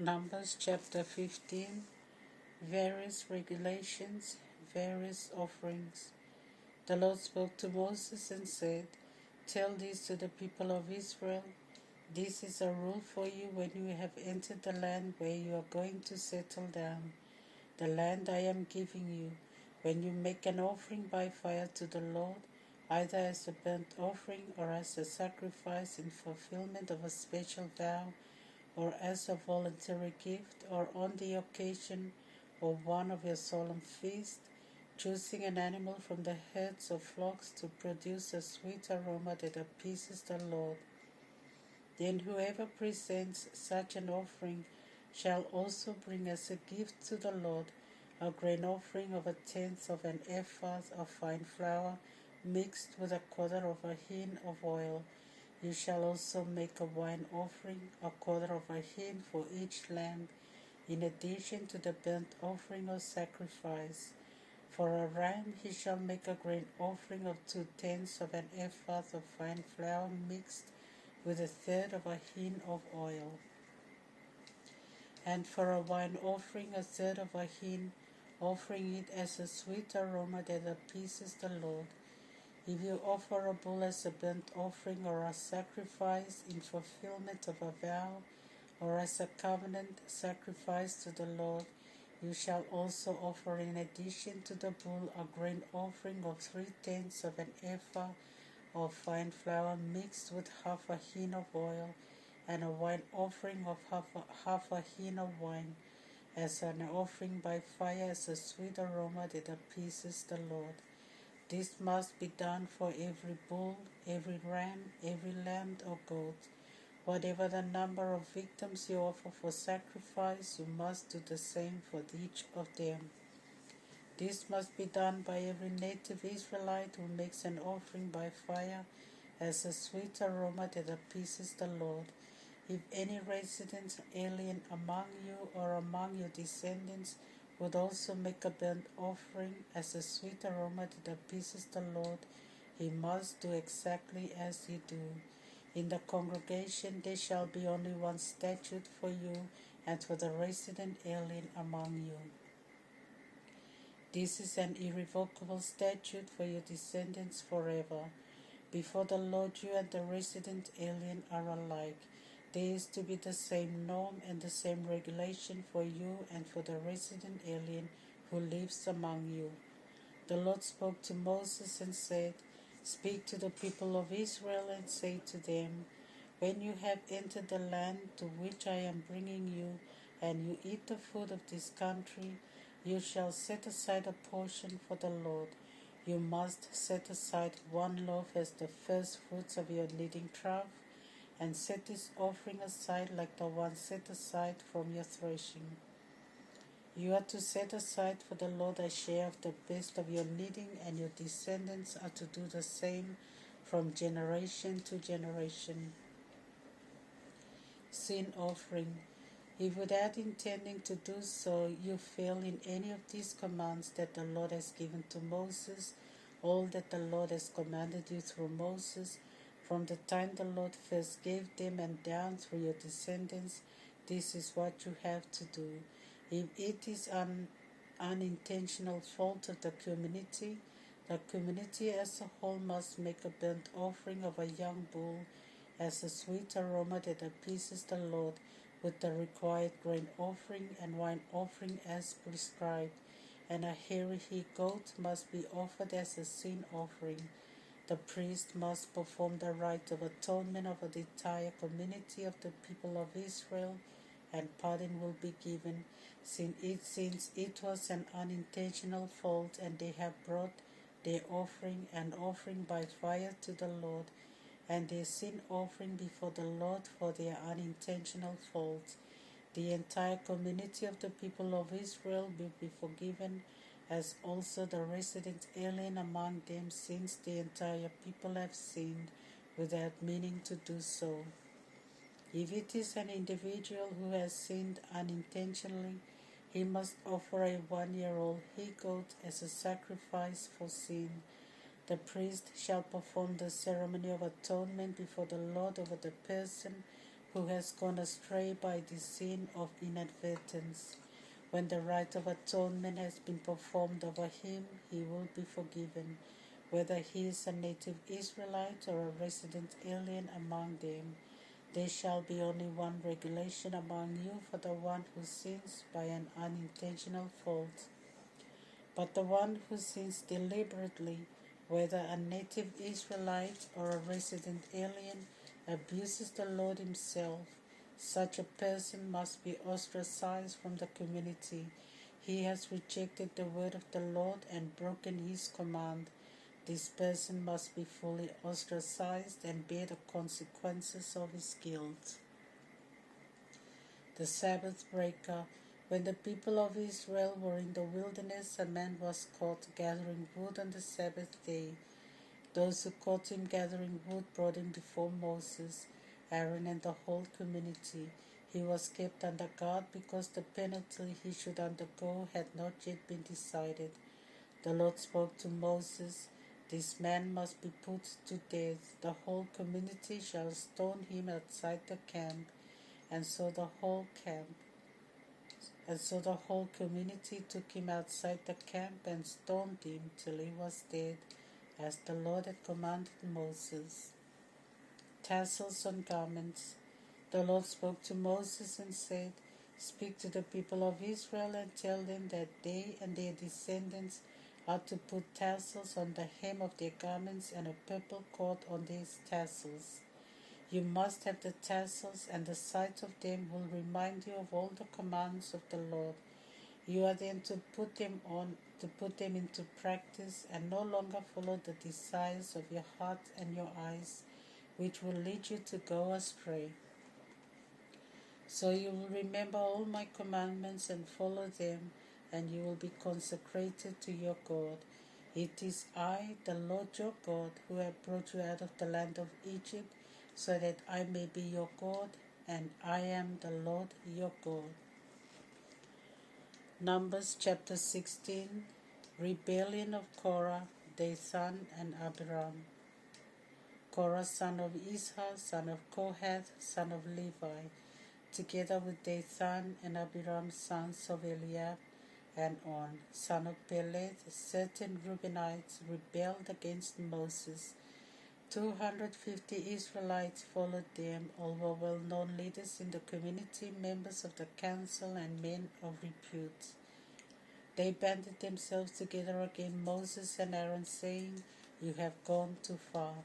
Numbers chapter 15. Various regulations, various offerings. The Lord spoke to Moses and said, "Tell this to the people of Israel. This is a rule for you when you have entered the land where you are going to settle down, the land I am giving you. When you make an offering by fire to the Lord, either as a burnt offering or as a sacrifice in fulfillment of a special vow, or as a voluntary gift, or on the occasion of one of your solemn feasts, choosing an animal from the herds of flocks to produce a sweet aroma that appeases the Lord. Then whoever presents such an offering shall also bring as a gift to the Lord a grain offering of 1/10 of an ephah of fine flour mixed with 1/4 of a hin of oil. You shall also make a wine offering, 1/4 of a hin for each lamb, in addition to the burnt offering or sacrifice. For a ram he shall make a grain offering of 2/10 of an ephah of fine flour mixed with 1/3 of a hin of oil. And for a wine offering, 1/3 of a hin, offering it as a sweet aroma that appeases the Lord. If you offer a bull as a burnt offering or a sacrifice in fulfillment of a vow, or as a covenant sacrifice to the Lord, you shall also offer in addition to the bull a grain offering of 3/10 of an ephah of fine flour mixed with half a hin of oil, and a wine offering of half a hin of wine, as an offering by fire as a sweet aroma that appeases the Lord. This must be done for every bull, every ram, every lamb or goat. Whatever the number of victims you offer for sacrifice, you must do the same for each of them. This must be done by every native Israelite who makes an offering by fire as a sweet aroma that appeases the Lord. If any resident alien among you or among your descendants would also make a burnt offering as a sweet aroma that appeases the Lord, he must do exactly as you do. In the congregation there shall be only one statute for you and for the resident alien among you. This is an irrevocable statute for your descendants forever. Before the Lord, you and the resident alien are alike. There is to be the same norm and the same regulation for you and for the resident alien who lives among you. The Lord spoke to Moses and said, "Speak to the people of Israel and say to them, when you have entered the land to which I am bringing you, and you eat the food of this country, you shall set aside a portion for the Lord. You must set aside 1 loaf as the first fruits of your kneading trough, and set this offering aside like the one set aside from your threshing. You are to set aside for the Lord a share of the best of your kneading, and your descendants are to do the same from generation to generation." Sin offering. If without intending to do so you fail in any of these commands that the Lord has given to Moses, all that the Lord has commanded you through Moses, from the time the Lord first gave them and down through your descendants, this is what you have to do. If it is an unintentional fault of the community as a whole must make a burnt offering of a young bull as a sweet aroma that appeases the Lord, with the required grain offering and wine offering as prescribed, and a hairy he-goat must be offered as a sin offering. The priest must perform the rite of atonement over the entire community of the people of Israel, and pardon will be given, since it was an unintentional fault, and they have brought their offering and offering by fire to the Lord, and their sin offering before the Lord for their unintentional fault. The entire community of the people of Israel will be forgiven, as also the resident alien among them, since the entire people have sinned without meaning to do so. If it is an individual who has sinned unintentionally, he must offer a 1-year-old he-goat as a sacrifice for sin. The priest shall perform the ceremony of atonement before the Lord over the person who has gone astray by the sin of inadvertence. When the rite of atonement has been performed over him, he will be forgiven, whether he is a native Israelite or a resident alien among them. There shall be only one regulation among you for the one who sins by an unintentional fault. But the one who sins deliberately, whether a native Israelite or a resident alien, abuses the Lord himself. Such a person must be ostracized from the community. He has rejected the word of the Lord and broken his command. This person must be fully ostracized and bear the consequences of his guilt. The Sabbath breaker. When the people of Israel were in the wilderness, a man was caught gathering wood on the Sabbath day. Those who caught him gathering wood brought him before Moses, Aaron, and the whole community. He was kept under guard because the penalty he should undergo had not yet been decided. The Lord spoke to Moses, "This man must be put to death. The whole community shall stone him outside the camp." And so the whole community took him outside the camp and stoned him till he was dead, as the Lord had commanded Moses. Tassels on garments. The Lord spoke to Moses and said, "Speak to the people of Israel and tell them that they and their descendants are to put tassels on the hem of their garments and a purple cord on these tassels. You must have the tassels, and the sight of them will remind you of all the commands of the Lord. You are then to put them into practice, and no longer follow the desires of your heart and your eyes, which will lead you to go astray. So you will remember all my commandments and follow them, and you will be consecrated to your God. It is I, the Lord your God, who have brought you out of the land of Egypt, so that I may be your God, and I am the Lord your God." Numbers chapter 16. Rebellion of Korah, Dathan, and Abiram. Korah, son of Izhar, son of Kohath, son of Levi, together with Dathan and Abiram, sons of Eliab, and On, son of Peleth, certain Reubenites rebelled against Moses. 250 Israelites followed them, all were well-known leaders in the community, members of the council, and men of repute. They banded themselves together against Moses and Aaron, saying, "You have gone too far.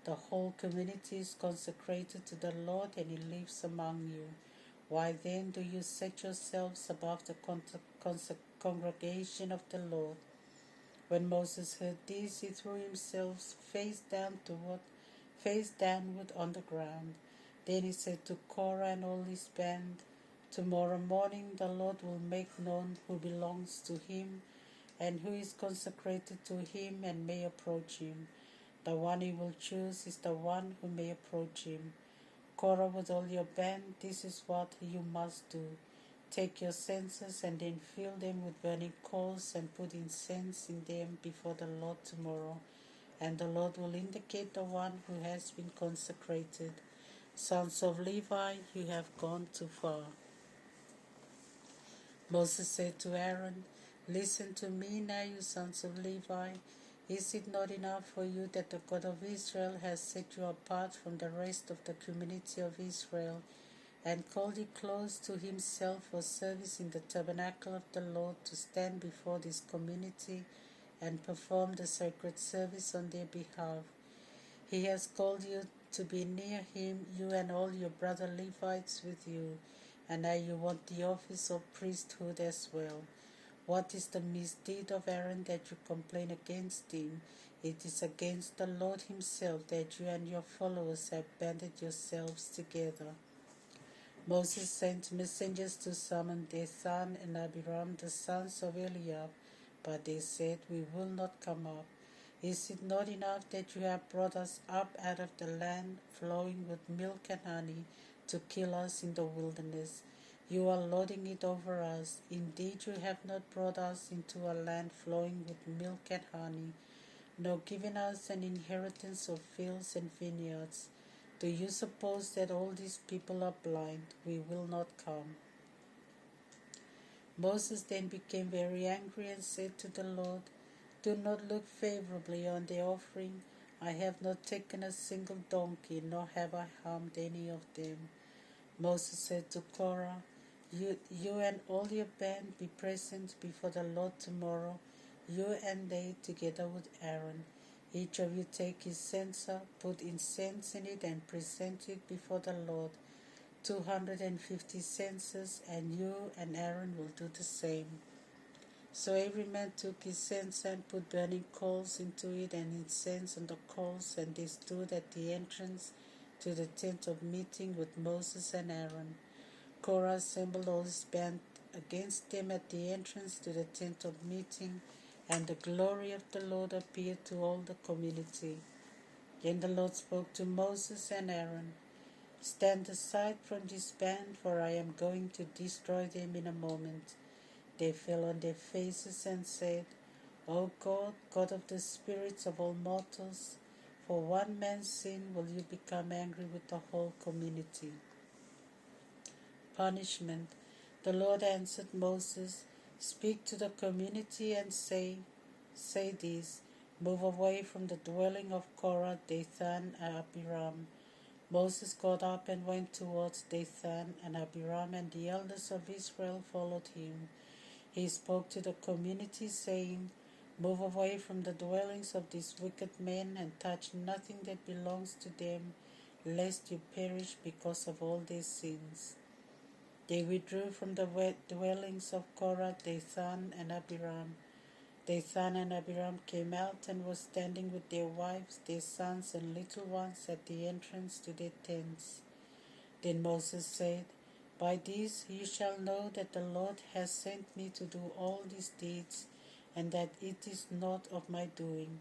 The whole community is consecrated to the Lord, and he lives among you. Why then do you set yourselves above the congregation of the Lord?" When Moses heard this, he threw himself face downward on the ground. Then he said to Korah and all his band, "Tomorrow morning the Lord will make known who belongs to him and who is consecrated to him and may approach him. The one he will choose is the one who may approach him. Korah, with all your band, this is what you must do. Take your censers and then fill them with burning coals and put incense in them before the Lord tomorrow, and the Lord will indicate the one who has been consecrated. Sons of Levi, you have gone too far." Moses said to Aaron, "Listen to me now, you sons of Levi. Is it not enough for you that the God of Israel has set you apart from the rest of the community of Israel and called you close to himself for service in the tabernacle of the Lord, to stand before this community and perform the sacred service on their behalf? He has called you to be near him, you and all your brother Levites with you, and now you want the office of priesthood as well. What is the misdeed of Aaron that you complain against him? It is against the Lord himself that you and your followers have banded yourselves together." Moses sent messengers to summon Dathan and Abiram, the sons of Eliab, but they said, "We will not come up. Is it not enough that you have brought us up out of the land flowing with milk and honey to kill us in the wilderness? You are lording it over us. Indeed, you have not brought us into a land flowing with milk and honey, nor given us an inheritance of fields and vineyards. Do you suppose that all these people are blind? We will not come. Moses then became very angry and said to the Lord, Do not look favorably on the offering. I have not taken a single donkey, nor have I harmed any of them. Moses said to Korah, You and all your band be present before the Lord tomorrow, you and they together with Aaron. Each of you take his censer, put incense in it, and present it before the Lord. 250 censers, and you and Aaron will do the same. So every man took his censer and put burning coals into it, and incense on the coals, and they stood at the entrance to the tent of meeting with Moses and Aaron. Korah assembled all his band against them at the entrance to the tent of meeting, and the glory of the Lord appeared to all the community. Then the Lord spoke to Moses and Aaron, Stand aside from this band, for I am going to destroy them in a moment. They fell on their faces and said, O God, God of the spirits of all mortals, for one man's sin will you become angry with the whole community. Punishment. The Lord answered Moses, Speak to the community and say this, Move away from the dwelling of Korah, Dathan, and Abiram. Moses got up and went towards Dathan, and Abiram and the elders of Israel followed him. He spoke to the community, saying, Move away from the dwellings of these wicked men and touch nothing that belongs to them, lest you perish because of all their sins. They withdrew from the dwellings of Korah, Dathan, and Abiram. Dathan and Abiram came out and were standing with their wives, their sons, and little ones at the entrance to their tents. Then Moses said, By this you shall know that the Lord has sent me to do all these deeds, and that it is not of my doing.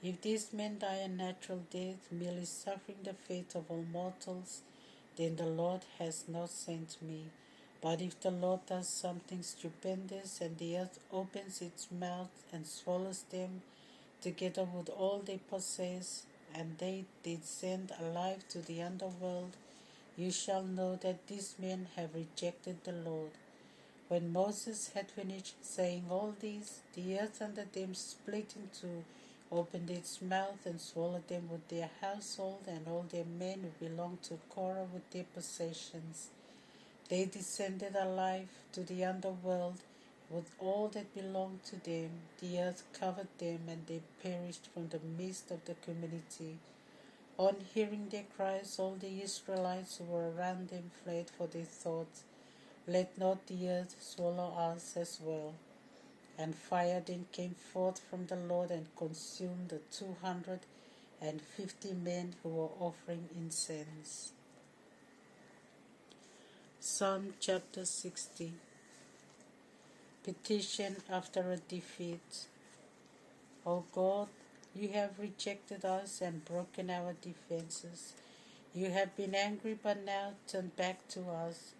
If these men die a natural death, merely suffering the fate of all mortals, then the Lord has not sent me. But if the Lord does something stupendous, and the earth opens its mouth and swallows them, together with all they possess, and they descend alive to the underworld, you shall know that these men have rejected the Lord. When Moses had finished saying all this, the earth under them split in two, opened its mouth, and swallowed them with their household and all their men who belonged to Korah with their possessions. They descended alive to the underworld with all that belonged to them. The earth covered them, and they perished from the midst of the community. On hearing their cries, all the Israelites who were around them fled, for they thought, Let not the earth swallow us as well. And fire then came forth from the Lord and consumed the 250 men who were offering incense. Psalm chapter 60. Petition after a defeat. O God, you have rejected us and broken our defenses. You have been angry, but now turn back to us.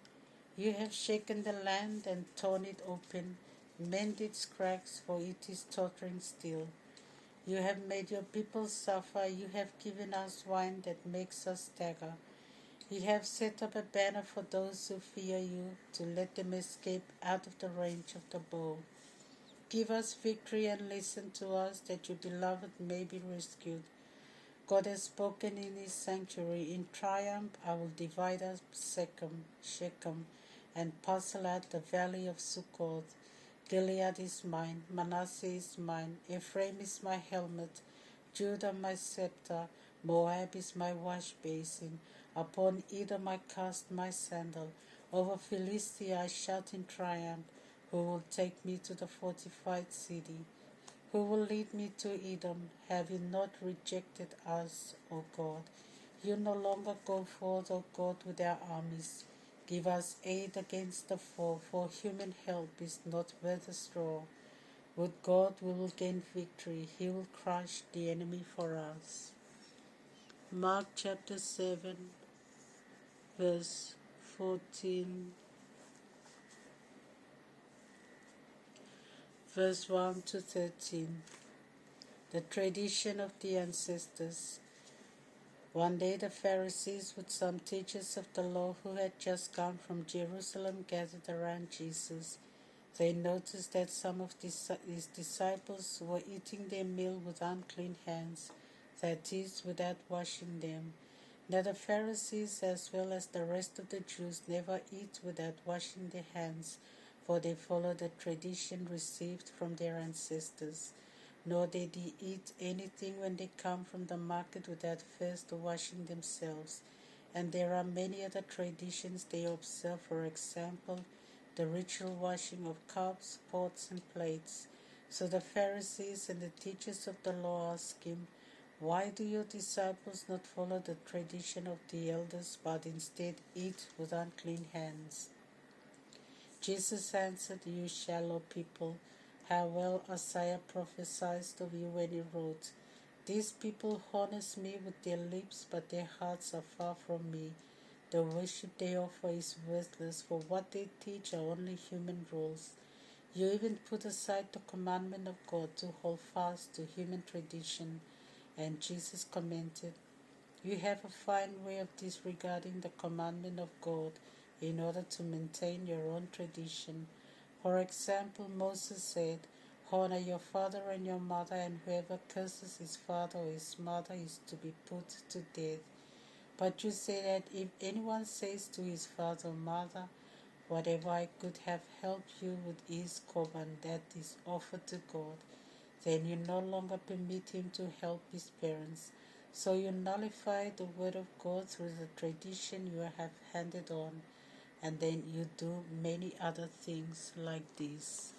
You have shaken the land and torn it open, mend its cracks, for it is tottering still. You have made your people suffer. You have given us wine that makes us stagger. You have set up a banner for those who fear you, to let them escape out of the range of the bow. Give us victory and listen to us, that your beloved may be rescued. God has spoken in his sanctuary. In triumph I will divide up Shechem, and parcel out the valley of Sukkoth. Gilead is mine, Manasseh is mine, Ephraim is my helmet, Judah my scepter, Moab is my wash basin. Upon Edom I cast my sandal. Over Philistia I shout in triumph. Who will take me to the fortified city? Who will lead me to Edom? Have you not rejected us, O God? You no longer go forth, O God, with our armies. Give us aid against the foe, for human help is not worth a straw. With God we will gain victory. He will crush the enemy for us. Mark chapter 7, verse 14, verse 1 to 13. The tradition of the ancestors. One day the Pharisees with some teachers of the law who had just come from Jerusalem gathered around Jesus. They noticed that some of his disciples were eating their meal with unclean hands, that is, without washing them. Now the Pharisees, as well as the rest of the Jews, never eat without washing their hands, for they follow the tradition received from their ancestors. Nor did they eat anything when they come from the market without first washing themselves. And there are many other traditions they observe, for example, the ritual washing of cups, pots, and plates. So the Pharisees and the teachers of the law asked him, "Why do your disciples not follow the tradition of the elders, but instead eat with unclean hands?" Jesus answered, "You shallow people, how well Isaiah prophesied of you when he wrote, 'These people honor me with their lips, but their hearts are far from me. The worship they offer is worthless, for what they teach are only human rules. You even put aside the commandment of God to hold fast to human tradition.'" And Jesus commented, "You have a fine way of disregarding the commandment of God in order to maintain your own tradition. For example, Moses said, 'Honor your father and your mother, and whoever curses his father or his mother is to be put to death.' But you say that if anyone says to his father or mother, 'Whatever I could have helped you with is korban, that is offered to God,' then you no longer permit him to help his parents. So you nullify the word of God through the tradition you have handed on, and then you do many other things like this."